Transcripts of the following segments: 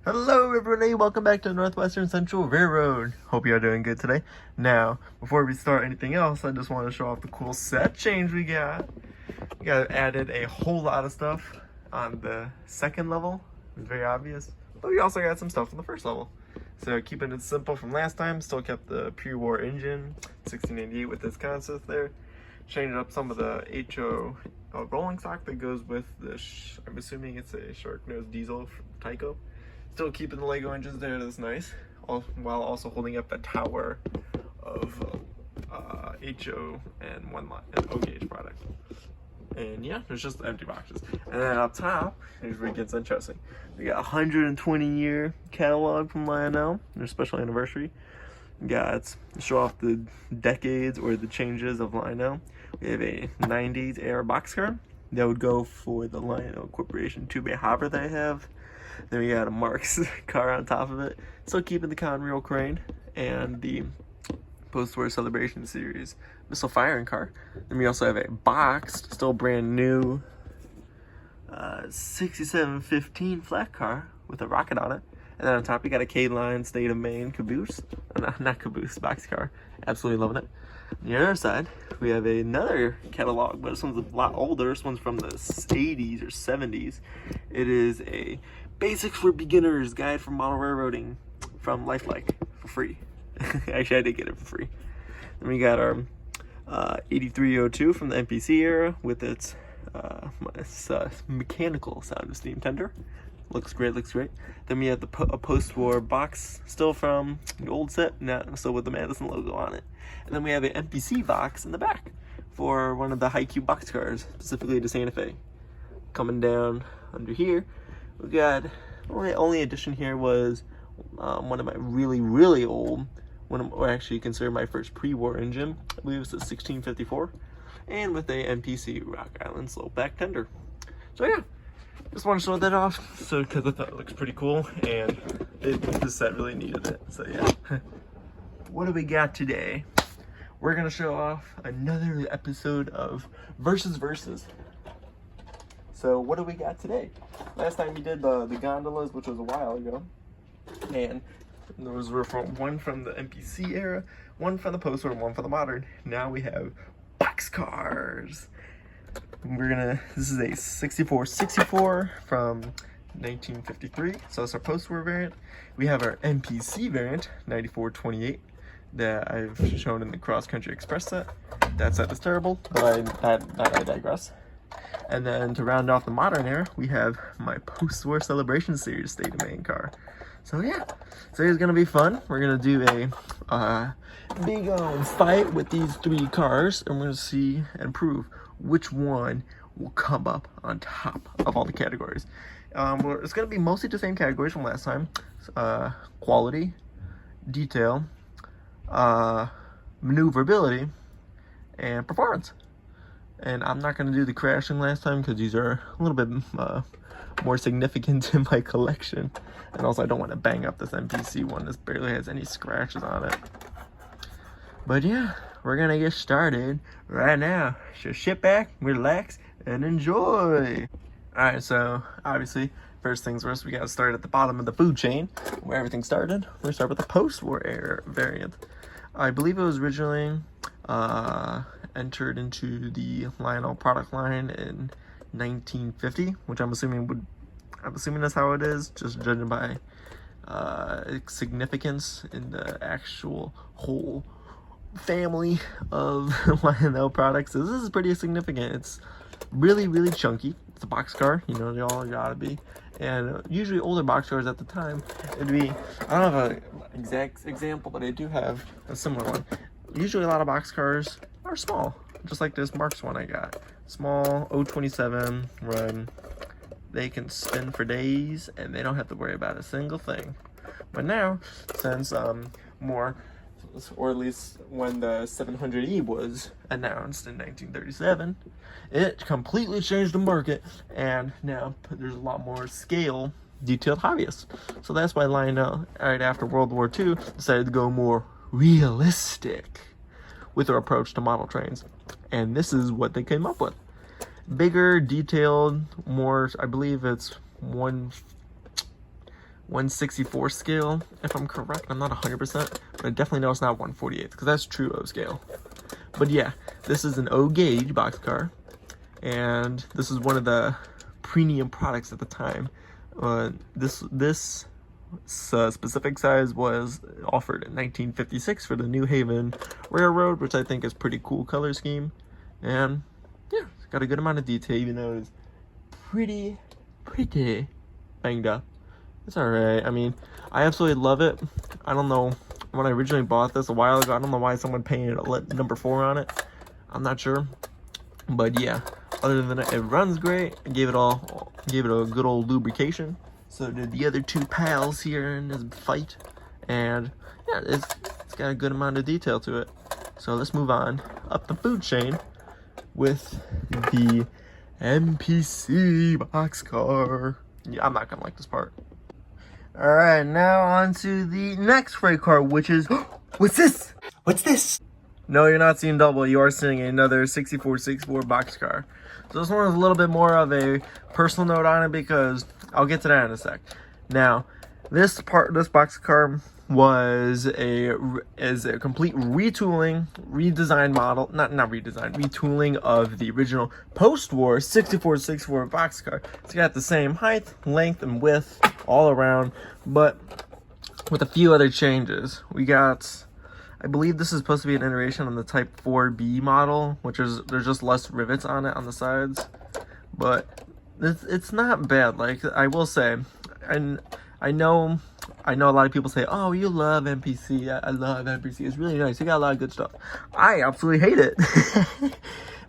Hello everybody, welcome back to Northwestern Central Railroad. Hope you are doing good today. Now, before we start anything else, I just want to show off the cool set change we got. We got added a whole lot of stuff on the second level. It's very obvious. But we also got some stuff on the first level. So keeping it simple from last time, still kept the pre-war engine, 1688 with this concept there. Changed up some of the HO rolling stock that goes with the, I'm assuming it's a shark nose diesel Tyco. Still keeping the Lego engines there, that's nice, while also holding up the tower of HO and one line and O-gauge product. And yeah, there's just empty boxes. And then up top, here's where it gets interesting. We got a 120-year catalog from Lionel, their special anniversary. We got show off the decades or the changes of Lionel. We have a 90s era boxcar that would go for the Lionel Corporation 2-bay hopper they have. Then we got a Marx car on top of it. Still keeping the Conrail crane and the post-war celebration series missile firing car. Then we also have a boxed, still brand new 6715 flat car with a rocket on it. And then on top we got a K-Line State of Maine caboose. Not caboose, boxcar. Absolutely loving it. On the other side, we have another catalog, but this one's a lot older. This one's from the 80s or 70s. It is a Basics for Beginners Guide for Model Railroading from Lifelike for free. Actually, I did get it for free. Then we got our 8302 from the MPC era with its mechanical sound of steam tender. Looks great, looks great. Then we have the a post-war box, still from the old set, now still with the Madison logo on it. And then we have an MPC box in the back for one of the high-cube boxcars, specifically to Santa Fe. Coming down under here, we got, only addition here was one of my really old, or actually considered my first pre-war engine. I believe it's a 1654, and with a MPC Rock Island slowback tender. So yeah. Just want to show that off, because I thought it looks pretty cool, and this set really needed it. So yeah. What do we got today? We're gonna show off another episode of Versus. So what do we got today? Last time we did the gondolas, which was a while ago, and those were one from the MPC era, one from the post-war, and one from the modern. Now we have boxcars. This is a 6464 from 1953, so it's our post-war variant. We have our MPC variant, 9428, that I've shown in the Cross Country Express set. That set is terrible, but I digress. And then to round off the modern era, we have my post-war celebration series State of Maine car. So yeah, today's gonna be fun. We're gonna do a big fight with these three cars, and we're gonna see and prove which one will come up on top of all the categories. It's going to be mostly the same categories from last time. Quality, detail, maneuverability, and performance. And I'm not going to do the crashing last time because these are a little bit more significant in my collection. And also I don't want to bang up this MPC one. This barely has any scratches on it. But yeah, we're gonna get started right now. So sit back, relax, and enjoy. Alright, so obviously, first things first, we gotta start at the bottom of the food chain, where everything started. We're gonna start with the post-war era variant. I believe it was originally entered into the Lionel product line in 1950, which I'm assuming that's how it is, just judging by its significance in the actual whole family of Lionel products. So this is pretty significant. It's really chunky. It's a boxcar, you know, they all gotta be. And usually older boxcars at the time, it'd be, I don't have an exact example, but I do have a similar one. Usually a lot of boxcars are small, just like this Marx one I got. Small 027 run. They can spin for days and they don't have to worry about a single thing. But now, since more, or at least when the 700E was announced in 1937, it completely changed the market, and now there's a lot more scale detailed hobbyists. So that's why Lionel, right after World War II, decided to go more realistic with their approach to model trains. And this is what they came up with. Bigger, detailed, more, I believe it's 1/64 scale, if I'm correct. I'm not 100%, but I definitely know it's not 1/48 because that's true O scale. But yeah, this is an O gauge boxcar, and this is one of the premium products at the time. This specific size was offered in 1956 for the New Haven Railroad, which I think is pretty cool color scheme. And yeah, it's got a good amount of detail, even though it's pretty banged up. It's alright. I mean, I absolutely love it. I don't know, when I originally bought this a while ago, I don't know why someone painted a number 4 on it. I'm not sure. But yeah, other than that, it runs great. I gave it a good old lubrication. So did the other 2 pals here in this fight. And yeah, it's got a good amount of detail to it. So let's move on up the food chain with the MPC boxcar. Yeah, I'm not gonna like this part. Alright, now on to the next freight car, which is what's this? What's this? No, you're not seeing double. You are seeing another 6464 boxcar. So this one is a little bit more of a personal note on it because I'll get to that in a sec. Now, this boxcar was a complete retooling, redesign model, not redesign, retooling of the original post-war 6464 boxcar. It's got the same height, length, and width all around, but with a few other changes. We got, I believe this is supposed to be an iteration on the Type 4B model, which is, there's just less rivets on it on the sides, but it's not bad. Like, I will say, and I know a lot of people say, oh, you love MPC. I love MPC. It's really nice. You got a lot of good stuff. I absolutely hate it.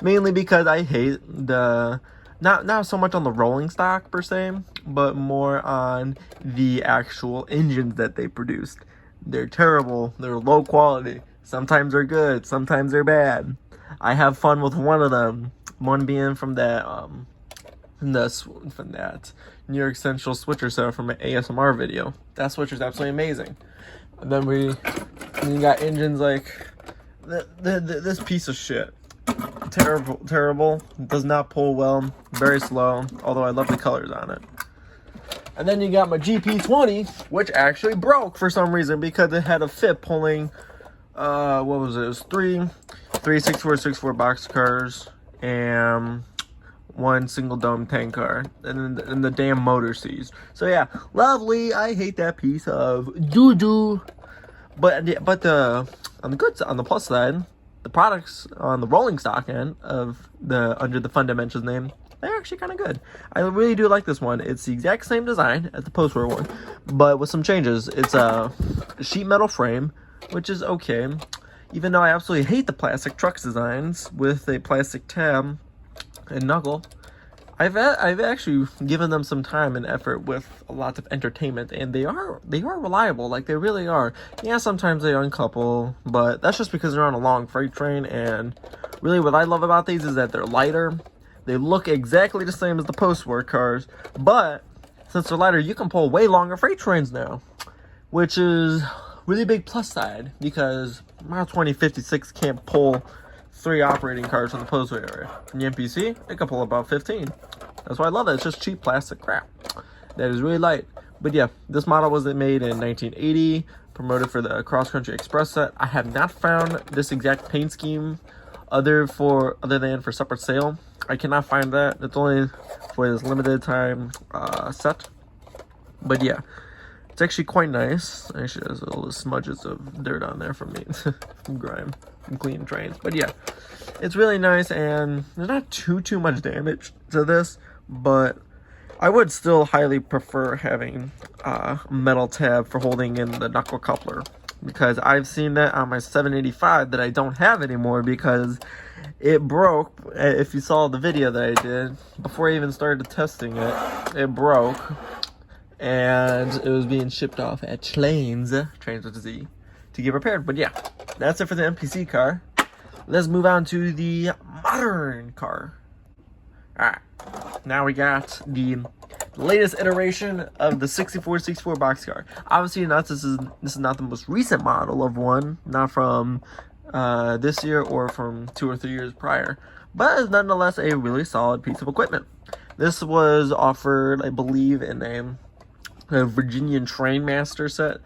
Mainly because I hate the, not so much on the rolling stock per se, but more on the actual engines that they produced. They're terrible. They're low quality. Sometimes they're good. Sometimes they're bad. I have fun with one of them. One being from that, from that New York Central switcher set from an ASMR video. That switcher is absolutely amazing. And then we got engines like this piece of shit. Terrible. Does not pull well. Very slow. Although I love the colors on it. And then you got my GP20, which actually broke for some reason because it had a fit pulling. What was it? It was three 6464 boxcars and 1 single dome tank car, and the damn motor seized. So yeah, lovely. I hate that piece of doo-doo. But on the plus side, the products on the rolling stock end of under the Fun Dimensions name, they're actually kind of good. I really do like this one. It's the exact same design as the post-war one, but with some changes. It's a sheet metal frame, which is okay, even though I absolutely hate the plastic trucks designs with a plastic tab and knuckle. I've actually given them some time and effort with a lot of entertainment, and they are reliable. Like, they really are. Yeah, sometimes they uncouple, but that's just because they're on a long freight train. And really, what I love about these is that they're lighter. They look exactly the same as the post-war cars, but since they're lighter, you can pull way longer freight trains now, which is really big plus side because my 2056 can't pull 3 operating cars from the post-war area. From the MPC, it can pull about 15. That's why I love it. It's just cheap plastic crap that is really light. But yeah, this model was made in 1980, promoted for the Cross Country Express set. I have not found this exact paint scheme other than for separate sale. I cannot find that. It's only for this limited time set. But yeah, it's actually quite nice. Actually, there's little smudges of dirt on there from me, from grime, from cleaning trains. But yeah, it's really nice, and there's not too much damage to this, but I would still highly prefer having a metal tab for holding in the knuckle coupler, because I've seen that on my 785 that I don't have anymore because it broke. If you saw the video that I did before I even started testing it, it broke, and it was being shipped off at Trains with a Z, to get repaired. But yeah, that's it for the MPC car. Let's move on to the modern car. Alright, now we got the latest iteration of the 6464 boxcar. Obviously, this is not the most recent model of one, not from this year or from 2 or 3 years prior, but it's nonetheless a really solid piece of equipment. This was offered, I believe, in a a Virginian Trainmaster set,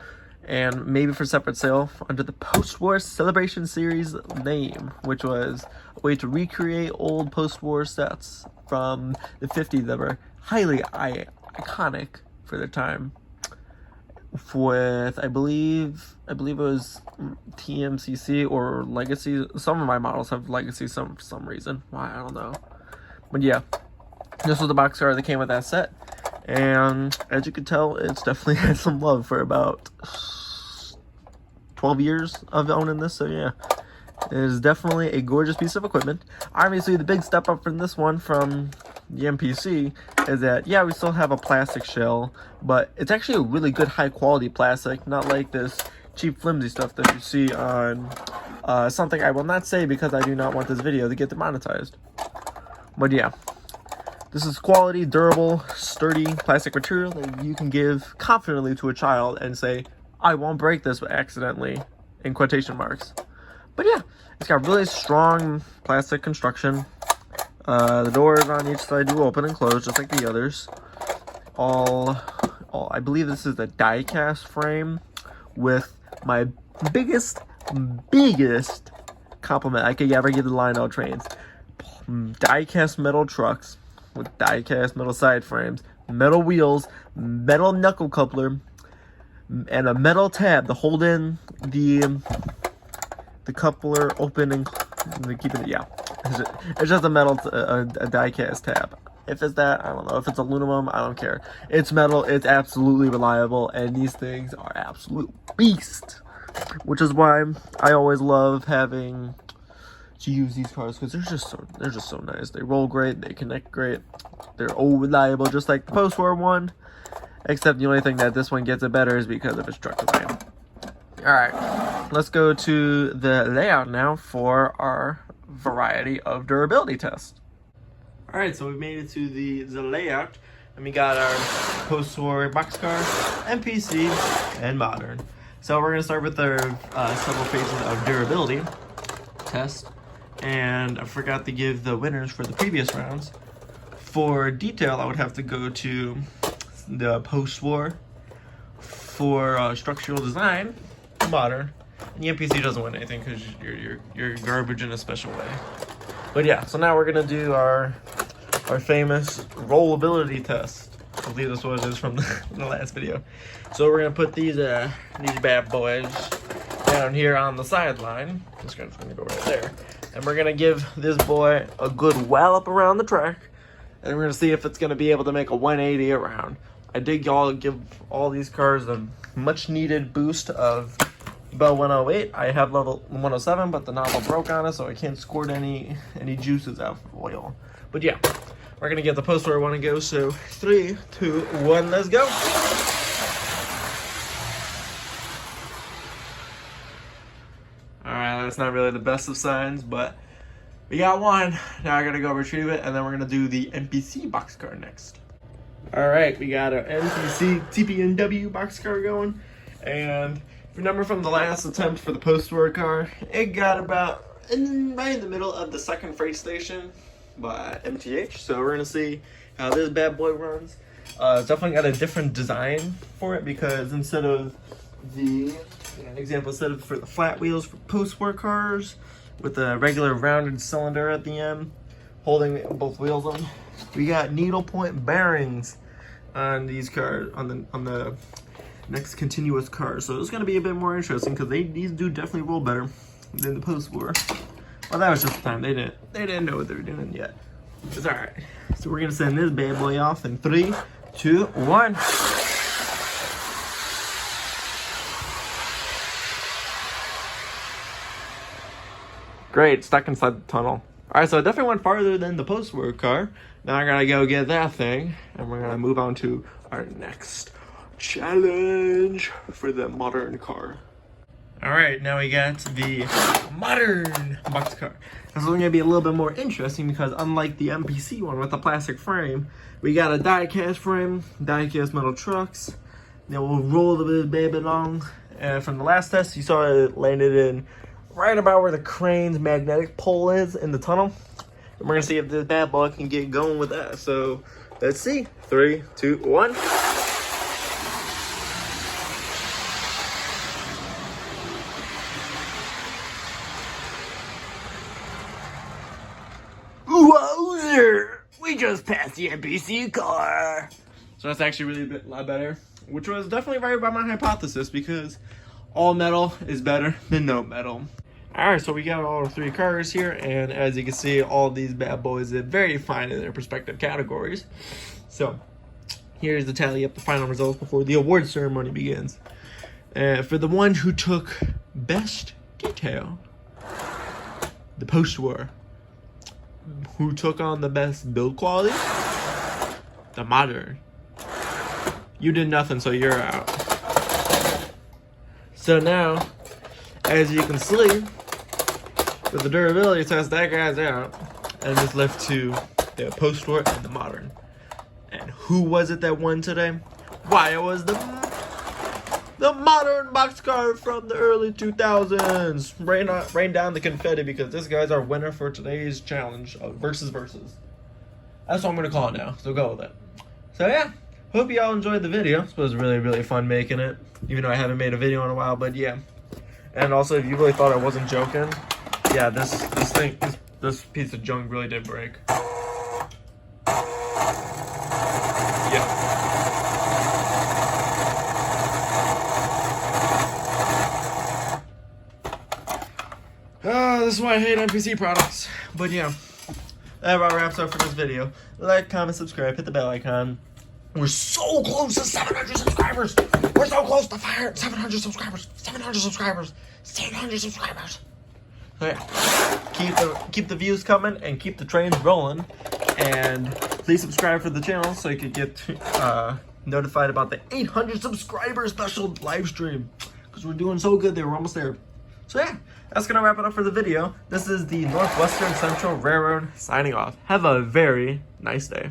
and maybe for separate sale under the Post-War Celebration Series name, which was a way to recreate old post-war sets from the 50s that were highly iconic for their time. With I believe it was TMCC or Legacy. Some of my models have Legacy for some reason. Why, I don't know. But yeah, this was the box car that came with that set, and as you can tell, it's definitely had some love for about 12 years of owning this. So yeah, it is definitely a gorgeous piece of equipment. Obviously, the big step up from this one from the MPC is that, yeah, we still have a plastic shell, but it's actually a really good high quality plastic, not like this cheap flimsy stuff that you see on something I will not say because I do not want this video to get demonetized. But yeah, this is quality, durable, sturdy plastic material that you can give confidently to a child and say, I won't break this accidentally, in quotation marks. But yeah, it's got really strong plastic construction. The doors on each side do open and close just like the others. I believe this is the die-cast frame with my biggest compliment I could ever give the Lionel trains. Die-cast metal trucks with die-cast metal side frames, metal wheels, metal knuckle coupler, and a metal tab to hold in the coupler open and keep it. Yeah, it's just a metal a die-cast tab. If it's that, I don't know. If it's aluminum, I don't care. It's metal. It's absolutely reliable, and these things are absolute beast. Which is why I always love having to use these cars, because they're just so nice. They roll great. They connect great. They're all reliable, just like the post-war one. Except the only thing that this one gets it better is because of its truck design. Alright, let's go to the layout now for our variety of durability test. Alright, so we made it to the layout, and we got our post-war boxcar, MPC, and modern. So we're going to start with our several phases of durability test, and I forgot to give the winners for the previous rounds. For detail, I would have to go to the post-war. For structural design, modern. And the MPC doesn't win anything because you're garbage in a special way. But yeah, so now we're gonna do our famous rollability test. I believe that's what it is from the last video. So we're gonna put these bad boys down here on the sideline. This guy's gonna go right there, and we're gonna give this boy a good wallop around the track, and we're gonna see if it's gonna be able to make a 180 around. I did give all these cars a much needed boost of Bell 108. I have level 107, but the nozzle broke on it, so I can't squirt any juices out of oil. But yeah, we're gonna get the post where I want to go. So 3, 2, 1, let's go. Alright, that's not really the best of signs, but we got one. Now I gotta go retrieve it, and then we're gonna do the MPC boxcar next. Alright, we got our MPC TPNW boxcar going, and if you remember from the last attempt for the post-war car, it got about right in the middle of the second freight station by MTH. So we're gonna see how this bad boy runs. It's definitely got a different design for it, because instead of for the flat wheels for post-war cars with a regular rounded cylinder at the end holding both wheels on, we got needle point bearings on these cars, on the next continuous car. So it's gonna be a bit more interesting, because these do definitely roll better than the post-war. Well, that was just the time. They didn't know what they were doing yet. It's alright. So we're gonna send this bad boy off in 3, 2, 1. Great, stuck inside the tunnel. Alright, so it definitely went farther than the post-war car. Now I gotta go get that thing, and we're gonna move on to our next challenge for the modern car. Alright, now we got the modern boxcar. This is gonna be a little bit more interesting, because unlike the MPC one with the plastic frame, we got a die-cast frame, die-cast metal trucks. Then we'll roll the baby along. And from the last test, you saw it landed in right about where the crane's magnetic pole is in the tunnel. And we're gonna see if this bad boy can get going with that. So let's see. 3, 2, 1. just passed the NPC car. So that's actually really a lot better, which was definitely right by my hypothesis, because all metal is better than no metal. Alright, so we got all 3 cars here, and as you can see, all these bad boys are very fine in their respective categories. So, here's the tally of the final results before the award ceremony begins. For the one who took Best Detail, the post-war. Who took on the best build quality? The Modern. You did nothing, so you're out. So now, as you can see, with the durability test, that guy's out. And it's left to the post-war and the Modern. And who was it that won today? Why, it was the Modern boxcar from the early 2000s. Rain down the confetti, because this guy's our winner for today's challenge of versus. That's what I'm going to call it now, so go with it. So yeah, hope you all enjoyed the video. It was really, really fun making it, even though I haven't made a video in a while, but yeah. And also, if you really thought I wasn't joking, yeah, this piece of junk really did break. Yeah. This is why I hate NPC products. But yeah, that about wraps up for this video. Like, comment, subscribe, hit the bell icon. We're so close to 700 subscribers. We're so close to 700 subscribers. 700 subscribers. 700 subscribers. So yeah, keep the views coming and keep the trains rolling. And please subscribe for the channel so you can get notified about the 800 subscriber special live stream, because we're doing so good there. We're almost there. So yeah, that's gonna wrap it up for the video. This is the Northwestern Central Railroad signing off. Have a very nice day.